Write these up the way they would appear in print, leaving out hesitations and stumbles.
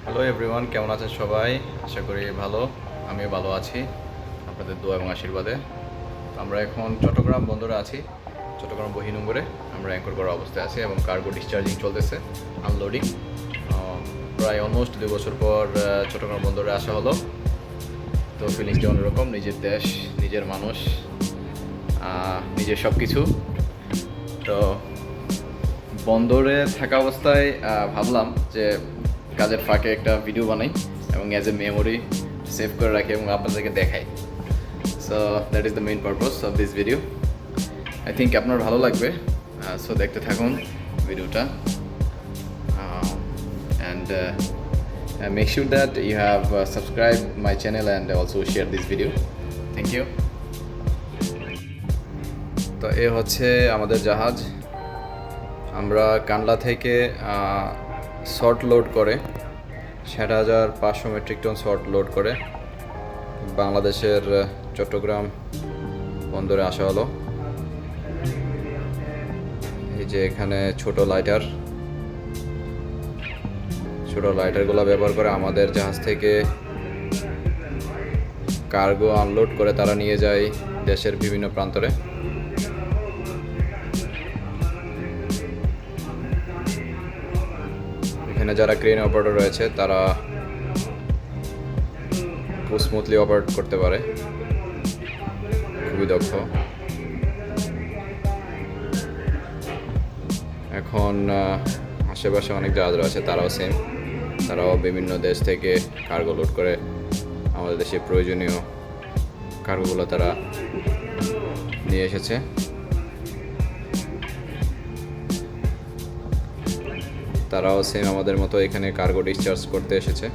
Hello everyone, কেমন আছেন সবাই? আশা করি ভালো। আমিও ভালো আছি আপনাদের দোয়া এবং আশীর্বাদে। আমরা এখন চট্টগ্রাম বন্দরে আছি। চট্টগ্রাম বহিনগরে আমরা অ্যাঙ্কর করা অবস্থায় আছি এবং কার্গো ডিসচার্জিং চলতেছে, আনলোডিং। প্রায় অলমোস্ট 2 বছর পর চট্টগ্রাম বন্দরে আসা হলো। তো ফিলিংসটা অন্যরকম, নিজের দেশ, নিজের মানুষ, নিজের সব কিছু। তো বন্দরে থাকা অবস্থায় ভাবলাম যে কাজের ফাঁকে একটা ভিডিও বানাই এবং অ্যাজ এ মেমোরি সেভ করে রাখি এবং আপনাদেরকে দেখাই। So that is the main purpose of this video. I think আপনার ভালো লাগবে, সো দেখতে থাকুন ভিডিওটা and make sure that you have subscribe my channel and also share this video. Thank you. তো এ হচ্ছে আমাদের জাহাজ। আমরা কান্ডলা থেকে শর্ট লোড করে ৬০,৫০০ মেট্রিক টন শর্ট লোড করে বাংলাদেশের চট্টগ্রাম বন্দরে আসা হলো। এই যে এখানে ছোট লাইটারগুলো ব্যবহার করে আমাদের জাহাজ থেকে কার্গো আনলোড করে তারা নিয়ে যায় দেশের বিভিন্ন প্রান্তরে। এখানে যারা ক্রেন অপারেটর রয়েছে তারা খুব স্মুথলি অপারেট করতে পারে, খুবই দক্ষ। এখন আশেপাশে অনেক জাহাজ রয়েছে, তারাও সেম, তারাও বিভিন্ন দেশ থেকে কার্গো লোড করে আমাদের দেশে প্রয়োজনীয় কার্গোগুলো তারা নিয়ে এসেছে। তারাও সেম আমাদের মতো এখানে কার্গো ডিসচার্জ করতে এসেছে।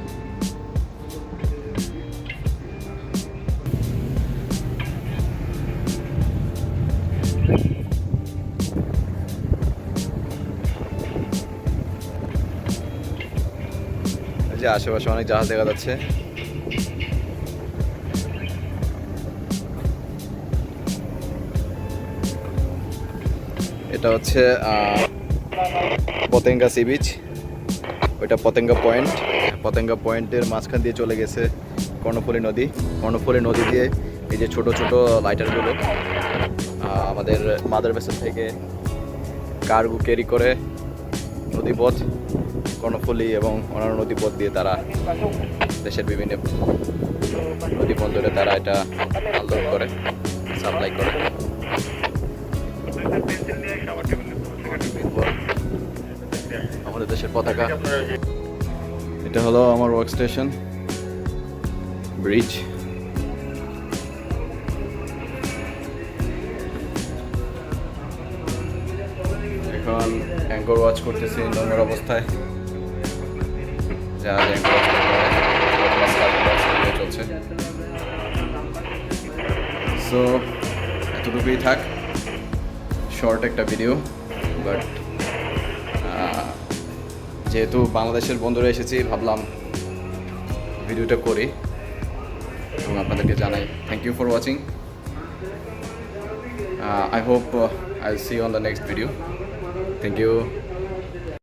যে আশেপাশে অনেক জাহাজ দেখা যাচ্ছে। এটা হচ্ছে পতেঙ্গা সি বিচ, ওইটা পতেঙ্গা পয়েন্ট। পতেঙ্গা পয়েন্টের মাঝখান দিয়ে চলে গেছে কর্ণফুলী নদী। কর্ণফুলী নদী দিয়ে এই যে ছোট ছোট লাইটারগুলো আমাদের মাদার ভেসেল থেকে কার্গো ক্যারি করে নদীপথ, কর্ণফুলী এবং অন্যান্য নদীপথ দিয়ে তারা দেশের বিভিন্ন নদী বন্দরে তারা এটা আনলোড করে, সাপ্লাই করে। আমাদের দেশের পতাকা। এটা হলো আমার ওয়ার্ক স্টেশন ব্রিজ। এখন অ্যাঙ্কর ওয়াচ করতেছি নোংর অবস্থায়, যা অ্যাঙ্কর ওয়াচ চলছে। সো এতটুকুই থাক, শর্ট একটা ভিডিও, বাট যেহেতু বাংলাদেশের বন্দরে এসেছি ভাবলাম ভিডিওটা করি এবং আপনাদেরকে জানাই। Thank you for watching. I hope I'll see you on the next video. Thank you.